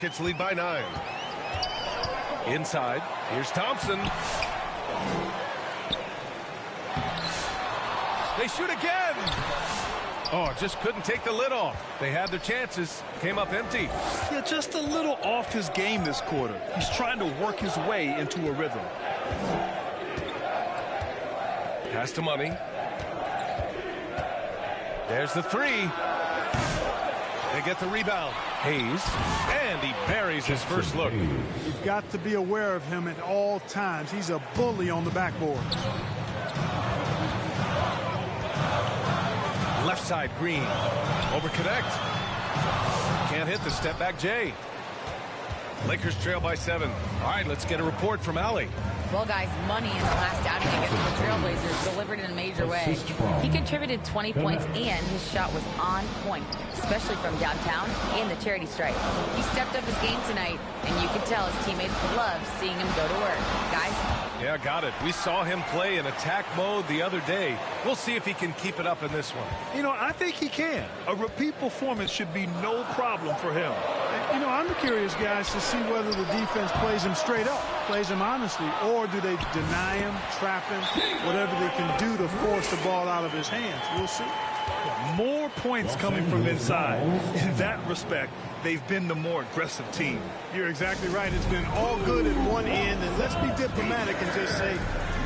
Rockets lead by 9. Inside, here's Thompson. They shoot again. Oh, just couldn't take the lid off. They had their chances, came up empty. Yeah, just a little off his game this quarter. He's trying to work his way into a rhythm. Pass to Money. There's the three. They get the rebound. Hayes, and he buries his first look. You've got to be aware of him at all times. He's a bully on the backboard. Left side, Green. Over connect. Can't hit the step back, Jay. Lakers trail by 7. All right, let's get a report from Allie. Well, guys, Money in the last outing against the Trailblazers delivered in a major way. He contributed 20 points, and his shot was on point, especially from downtown and the charity stripe. He stepped up his game tonight, and you could tell his teammates loved seeing him go to work. Guys? Yeah, got it. We saw him play in attack mode the other day. We'll see if he can keep it up in this one. You know, I think he can. A repeat performance should be no problem for him. You know, I'm curious, guys, to see whether the defense plays him straight up, plays him honestly, or do they deny him, trap him, whatever they can do to force the ball out of his hands. We'll see. More points coming from inside. In that respect, they've been the more aggressive team. You're exactly right. It's been all good at one end, and let's be diplomatic and just say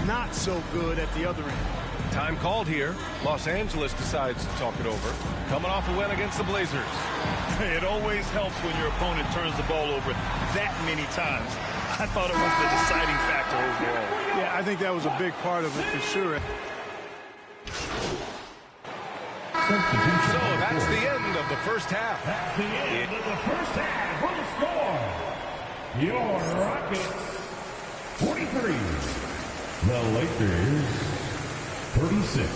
not so good at the other end. Time called here. Los Angeles decides to talk it over. Coming off a win against the Blazers. It always helps when your opponent turns the ball over that many times. I thought it was the deciding factor overall. Yeah, I think that was a big part of it for sure. So that's the end of the first half. That's the end of the first half. On the score, your Rockets 43, the Lakers 36.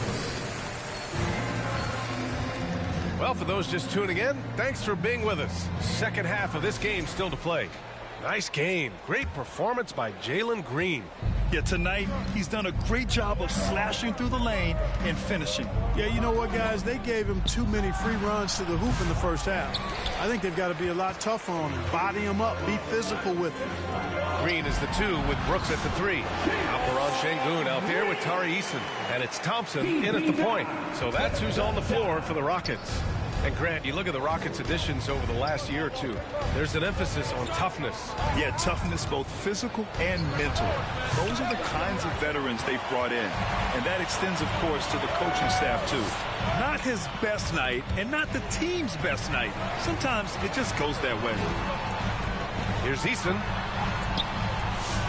Well, for those just tuning in, thanks for being with us. Second half of this game still to play. Nice game. Great performance by Jalen Green. Yeah, tonight he's done a great job of slashing through the lane and finishing. Yeah, you know what, guys? They gave him too many free runs to the hoop in the first half. I think they've got to be a lot tougher on him. Body him up. Be physical with him. Green is the 2 with Brooks at the 3. Alperon Şengün out there with Tari Eason. And it's Thompson in at the point. So that's who's on the floor for the Rockets. And Grant, you look at the Rockets' additions over the last year or two. There's an emphasis on toughness. Yeah, toughness, both physical and mental. Those are the kinds of veterans they've brought in. And that extends, of course, to the coaching staff, too. Not his best night and not the team's best night. Sometimes it just goes that way. Here's Eason.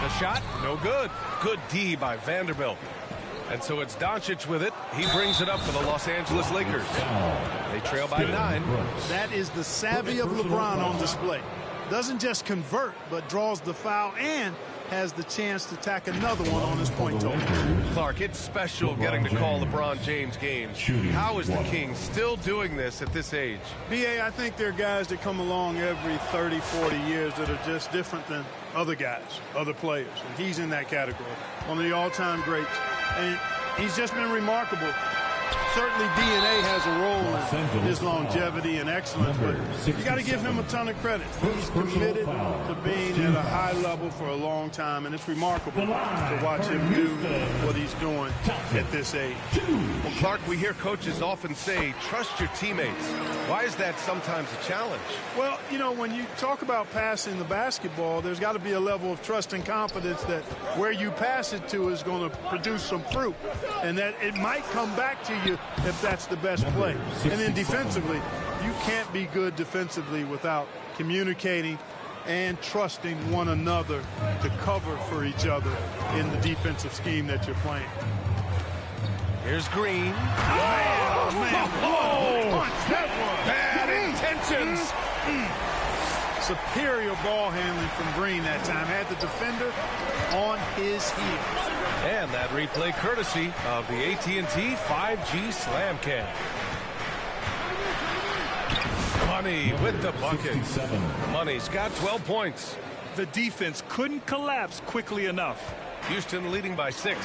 The shot, no good. Good D by Vanderbilt. And so it's Doncic with it. He brings it up for the Los Angeles Lakers. They trail by 9. That is the savvy of LeBron on display. Doesn't just convert, but draws the foul and has the chance to tack another one on his point total. Clark, it's special getting to call LeBron James games. How is the King still doing this at this age? B.A., I think there are guys that come along every 30, 40 years that are just different than other guys, other players. And he's in that category. One of the all-time greats. And he's just been remarkable. Certainly DNA has a role in his longevity and excellence, but you got to give him a ton of credit. He's committed to being at a high level for a long time, and it's remarkable to watch him do what he's doing at this age. Well, Clark, we hear coaches often say, trust your teammates. Why is that sometimes a challenge? Well, you know, when you talk about passing the basketball, there's got to be a level of trust and confidence that where you pass it to is going to produce some fruit, and that it might come back to you if that's the best play. And then defensively, you can't be good defensively without communicating and trusting one another to cover for each other in the defensive scheme that you're playing. Here's Green. Oh, man. Oh, bad intentions. Superior ball handling from Green that time. Had the defender on his heels. And that replay courtesy of the AT&T 5G Slam Cam. Money with the bucket. Money's got 12 points. The defense couldn't collapse quickly enough. Houston leading by 6.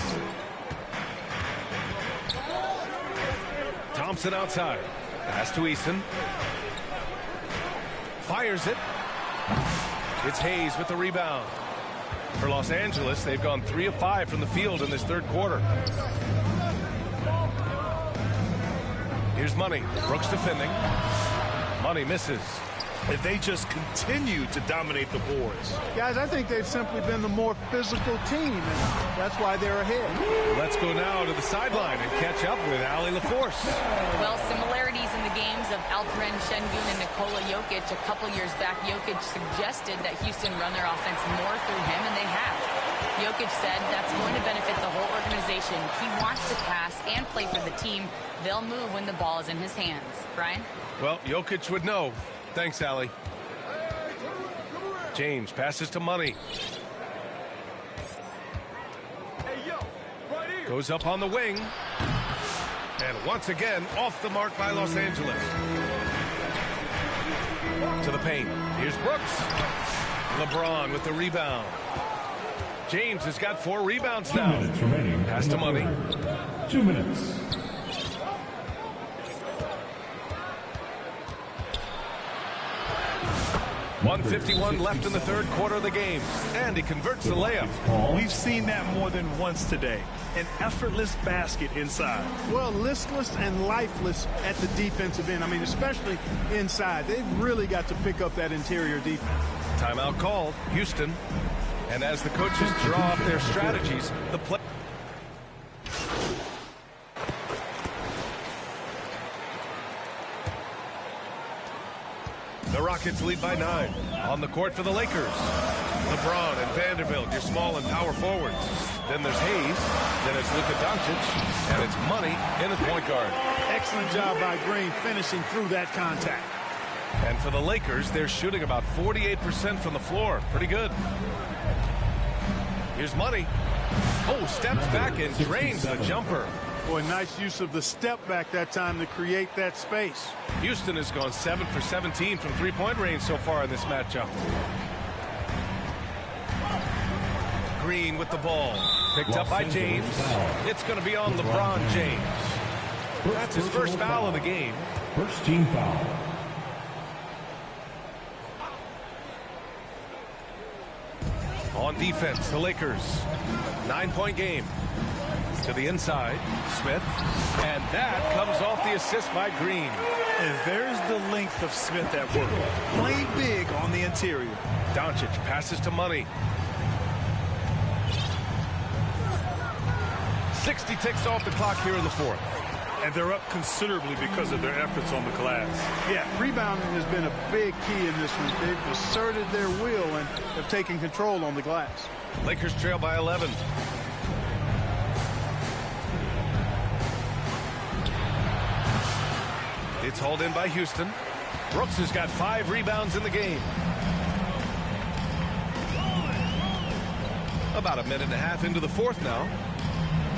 Thompson outside. Pass to Eason. Fires it. It's Hayes with the rebound. For Los Angeles, they've gone 3 of 5 from the field in this third quarter. Here's Money. Brooks defending. Money misses. And they just continue to dominate the boards. Guys, I think they've simply been the more physical team, and that's why they're ahead. Let's go now to the sideline and catch up with Allie LaForce. Well, similarities in the games of Alperen Şengün and Nikola Jokic. A couple years back, Jokic suggested that Houston run their offense more through him, and they have. Jokic said that's going to benefit the whole organization. He wants to pass and play for the team. They'll move when the ball is in his hands. Brian? Well, Jokic would know. Thanks, Allie. James passes to Money. Goes up on the wing. And once again, off the mark by Los Angeles. To the paint. Here's Brooks. LeBron with the rebound. James has got 4 rebounds now. 2 minutes remaining. Pass to Money. 2 minutes. .151 left in the third quarter of the game. And he converts the layup. We've seen that more than once today. An effortless basket inside. Well, listless and lifeless at the defensive end. I mean, especially inside. They've really got to pick up that interior defense. Timeout called. Houston. And as the coaches draw up their strategies, the play. The Rockets lead by 9. On the court for the Lakers. LeBron and Vanderbilt, your small and power forwards. Then there's Hayes. Then it's Luka Doncic. And it's Money in at point guard. Excellent job by Green finishing through that contact. And for the Lakers, they're shooting about 48% from the floor. Pretty good. Here's Money. Oh, steps back and drains the jumper. Boy, nice use of the step back that time to create that space. Houston has gone 7 for 17 from three-point range so far in this matchup. Green with the ball. Picked up by James. It's going to be on LeBron James. That's his first foul of the game. First team foul. On defense, the Lakers. 9-point game. To the inside, Smith. And that comes off the assist by Green. And there's the length of Smith at work. Play big on the interior. Doncic passes to Money. 60 ticks off the clock here in the fourth. And they're up considerably because of their efforts on the glass. Yeah, rebounding has been a big key in this one. They've asserted their will and have taken control on the glass. Lakers trail by 11. It's hauled in by Houston. Brooks has got 5 rebounds in the game. About a minute and a half into the fourth now.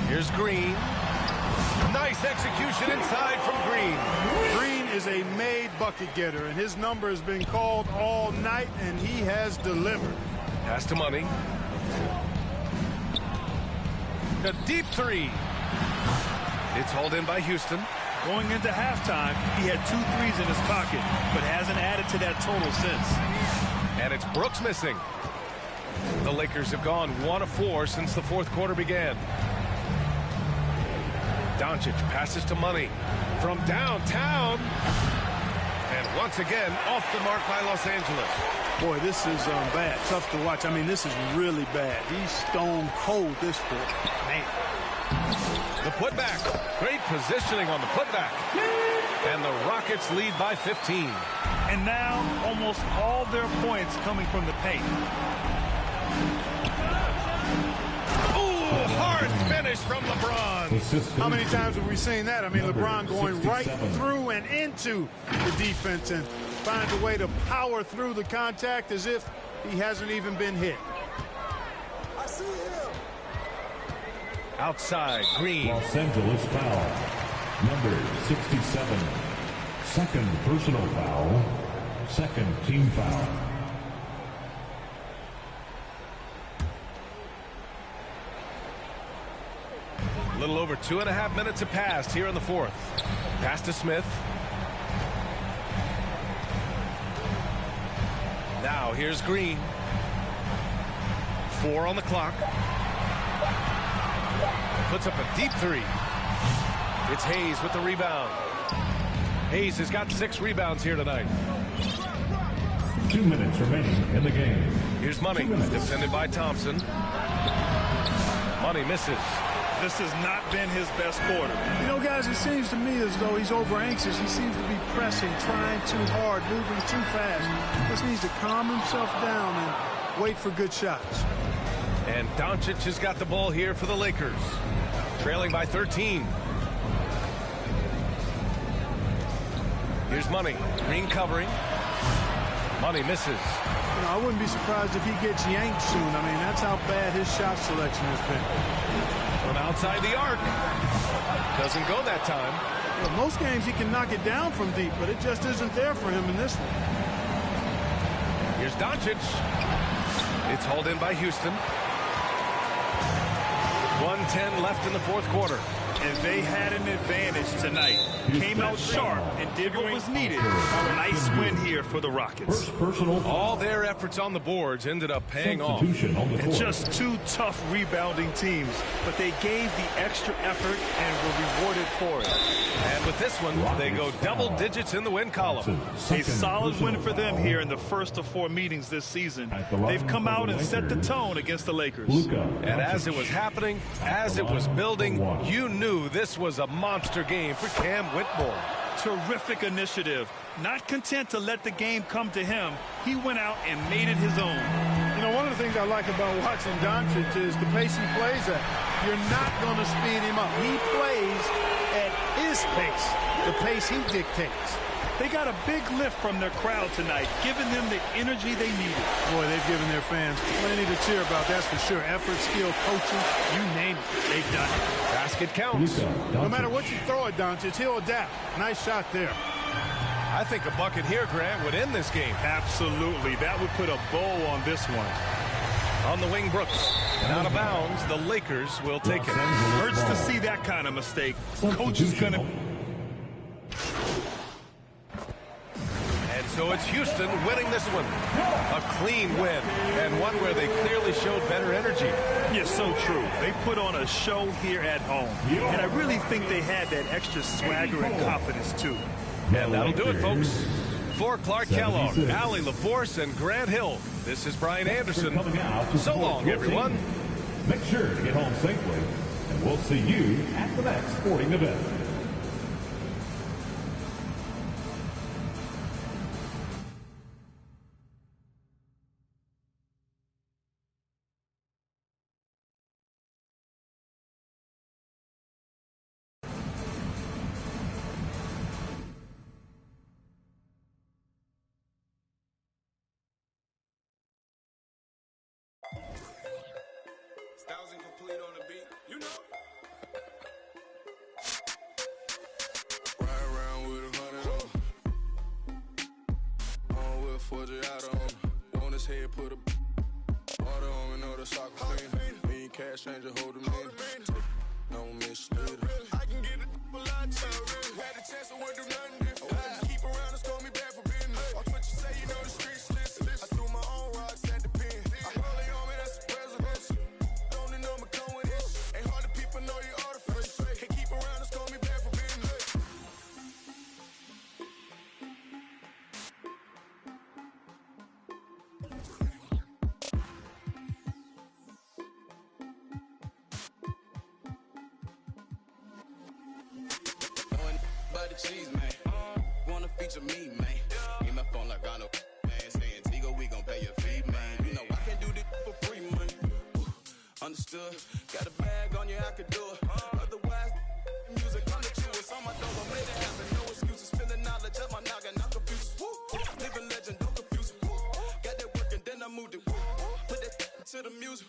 Here's Green. Nice execution inside from Green. Green is a made bucket getter, and his number has been called all night, and he has delivered. Pass to Money. A deep 3. It's hauled in by Houston. Going into halftime, he had 2 threes in his pocket, but hasn't added to that total since. And it's Brooks missing. The Lakers have gone 1 of 4 since the fourth quarter began. Doncic passes to Money from downtown. And once again, off the mark by Los Angeles. Boy, this is bad. Tough to watch. I mean, this is really bad. He's stone cold this quarter. Man. The putback. Great positioning on the putback. And the Rockets lead by 15. And now, almost all their points coming from the paint. Ooh, hard finish from LeBron. How many times have we seen that? I mean, LeBron going right through and into the defense and finds a way to power through the contact as if he hasn't even been hit. I see him. Outside, Green. Los Angeles foul. Number 67. Second personal foul. Second team foul. A little over 2.5 minutes have passed here in the fourth. Pass to Smith. Now Now here's Green. 4 on the clock. Puts up a deep three. It's Hayes with the rebound. Hayes has got 6 rebounds here tonight. 2 minutes remaining in the game. Here's Money, defended by Thompson. Money misses. This has not been his best quarter. You know, guys, it seems to me as though he's over anxious. He seems to be pressing, trying too hard, moving too fast. Just needs to calm himself down and wait for good shots. And Doncic has got the ball here for the Lakers. Trailing by 13. Here's Money. Green covering. Money misses. You know, I wouldn't be surprised if he gets yanked soon. I mean, that's how bad his shot selection has been. From outside the arc. Doesn't go that time. Well, most games he can knock it down from deep, but it just isn't there for him in this one. Here's Doncic. It's hauled in by Houston. 1:10 left in the fourth quarter. And they had an advantage tonight. Came out sharp and did what was needed. Nice win here for the Rockets. First personal foul. All their efforts on the boards ended up paying off. Substitution on the court. Just 2 tough rebounding teams, but they gave the extra effort and were rewarded for it. And with this one, they go double digits in the win column. A solid win for them here in the first of 4 meetings this season. They've come out and set the tone against the Lakers. And as it was happening, as it was building, you knew this was a monster game for Cam Whitmore. Terrific initiative. Not content to let the game come to him, he went out and made it his own. You know, one of the things I like about watching Doncic is the pace he plays at. You're not going to speed him up. He plays at his pace, the pace he dictates. They got a big lift from their crowd tonight, giving them the energy they needed. Boy, they've given their fans plenty to cheer about, that's for sure. Effort, skill, coaching, you name it. They've done it. Basket counts. No matter what you throw at Doncic, he'll adapt. Nice shot there. I think a bucket here, Grant, would end this game. Absolutely. That would put a bow on this one. On the wing, Brooks. And out of bounds, the Lakers will take it. Hurts to see that kind of mistake. Coach is going to... So it's Houston winning this one. A clean win, and one where they clearly showed better energy. Yes, so true. They put on a show here at home. And I really think they had that extra swagger and confidence, too. And that'll do it, folks. For Clark Kellogg, Allie LaForce, and Grant Hill, this is Brian Anderson. So long, everyone. Make sure to get home safely, and we'll see you at the next sporting event. Thousand complete on the beat, you know. Ride around with 100 on. On with Forgiato on. On his head, put a water on another soccer fiend. Mean cash changer, hold him in. No misleader. I can get it a lot cheaper. Had a chance, I wouldn't do nothing different. Keep around and call me back for business. Watch what you say, you know the streets listen. I threw my own rocks at the pen. I hold it on me, that's the presidential. Cheese, man. Wanna feature me, man. Get my phone like I know, man. Saying Tigo, we gon' pay your fee, man. You know I can't do this for free money. Understood. Got a bag on you, I could do it. Otherwise, music under you. It's on my door, I'm ready to happen. No excuses. Feeling knowledge of my noggin, I'm confused. Living legend, don't confuse it. Got that work and then I moved it. Put that to the music.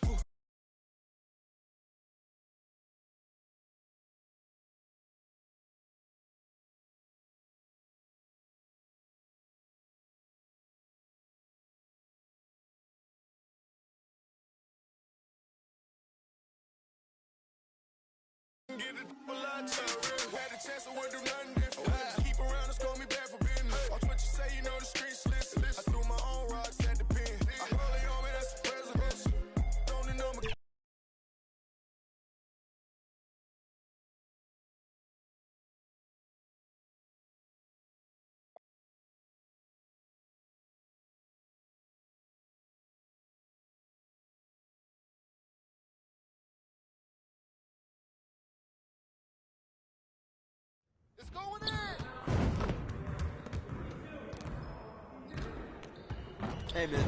Get it a lot cheaper. Had a chance, I wouldn't do nothing different. Keep around and call me back for business. Watch what you say, you know the streets listen. I threw my own rocks at the pen. It's going in! Hey, man.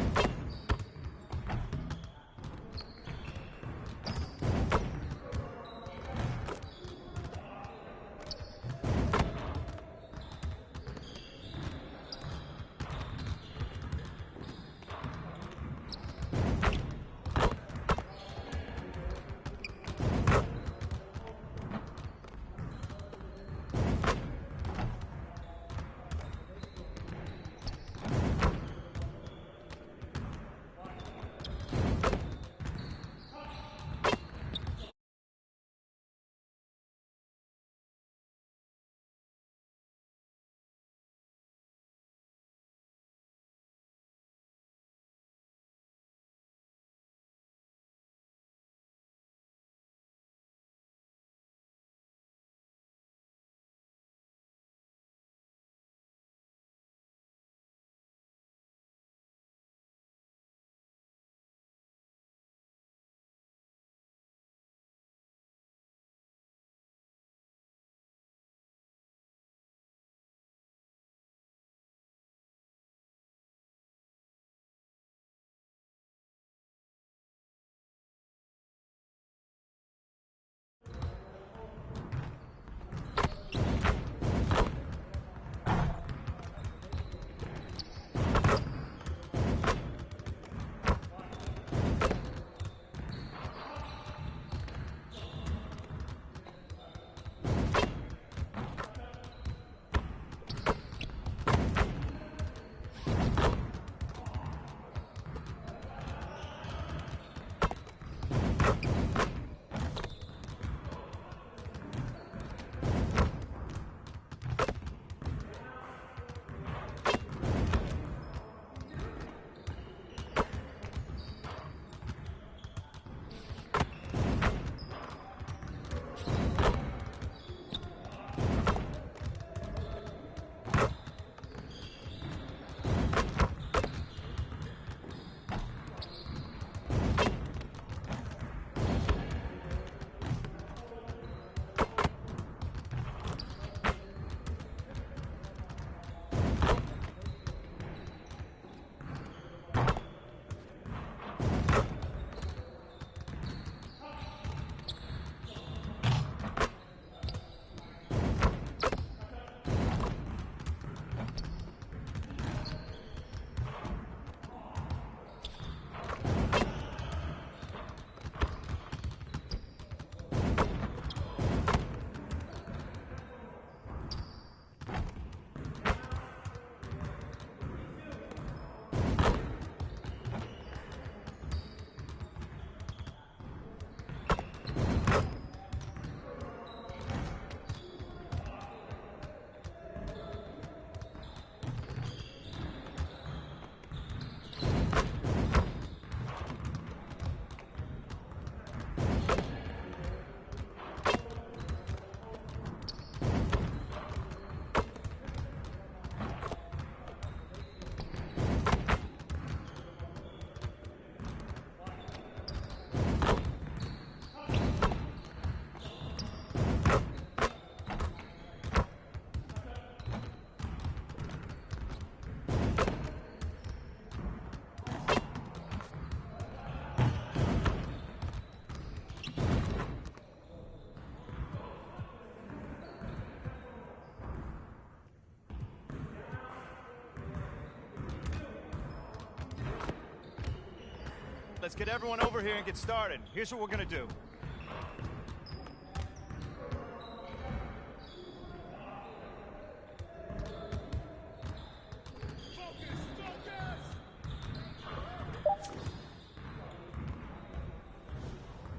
Let's get everyone over here and get started. Here's what we're gonna do.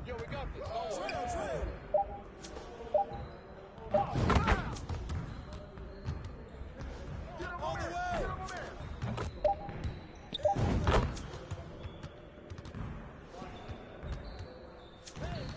Yo, we got this. Trail. On the way. Hey.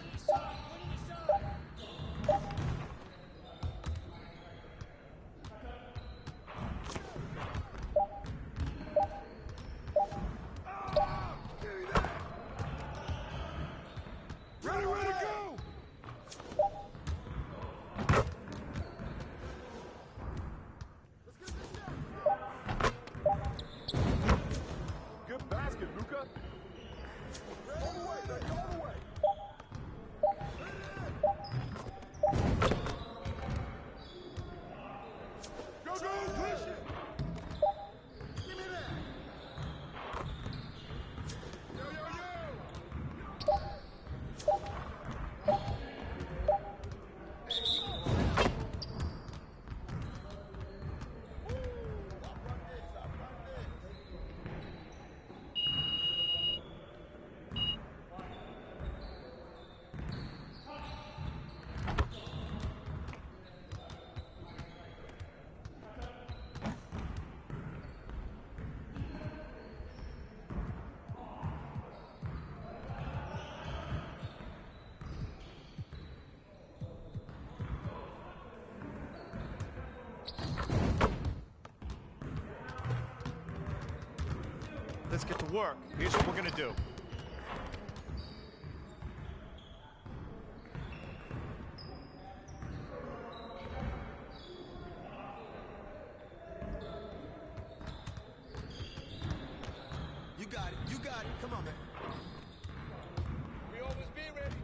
Luka. All the way, baby, all the way. Go, push it. Give me that. Yo, yo, yo. Let's get to work. Here's what we're gonna do. You got it. You got it. Come on, man. We always be ready.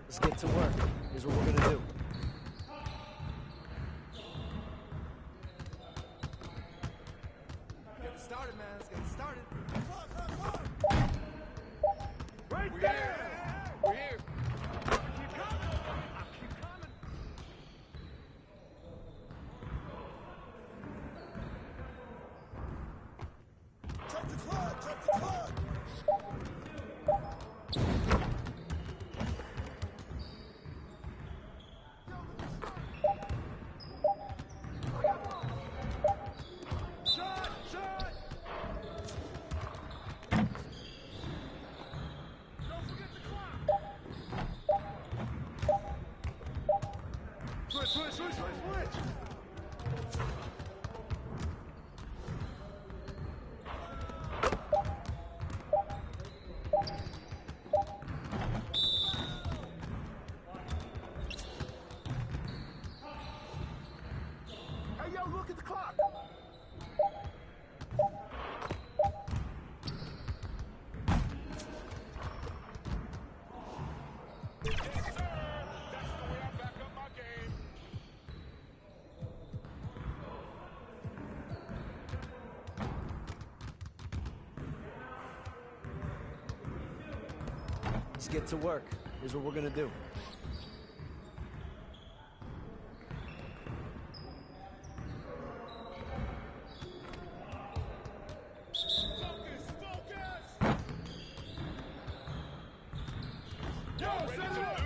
Let's get to work. Here's what we're gonna do. Get it started, man. Let's get it started. Right there! We're here. Keep coming. Keep coming. Check the clock. Check the clock. Shot! Shot! Don't forget the clock. Switch, switch, switch, switch, switch. Hey, yo, look at the clock. Yes, sir. That's the way I back up my game. Let's get to work. Here's what we're gonna do. Yo,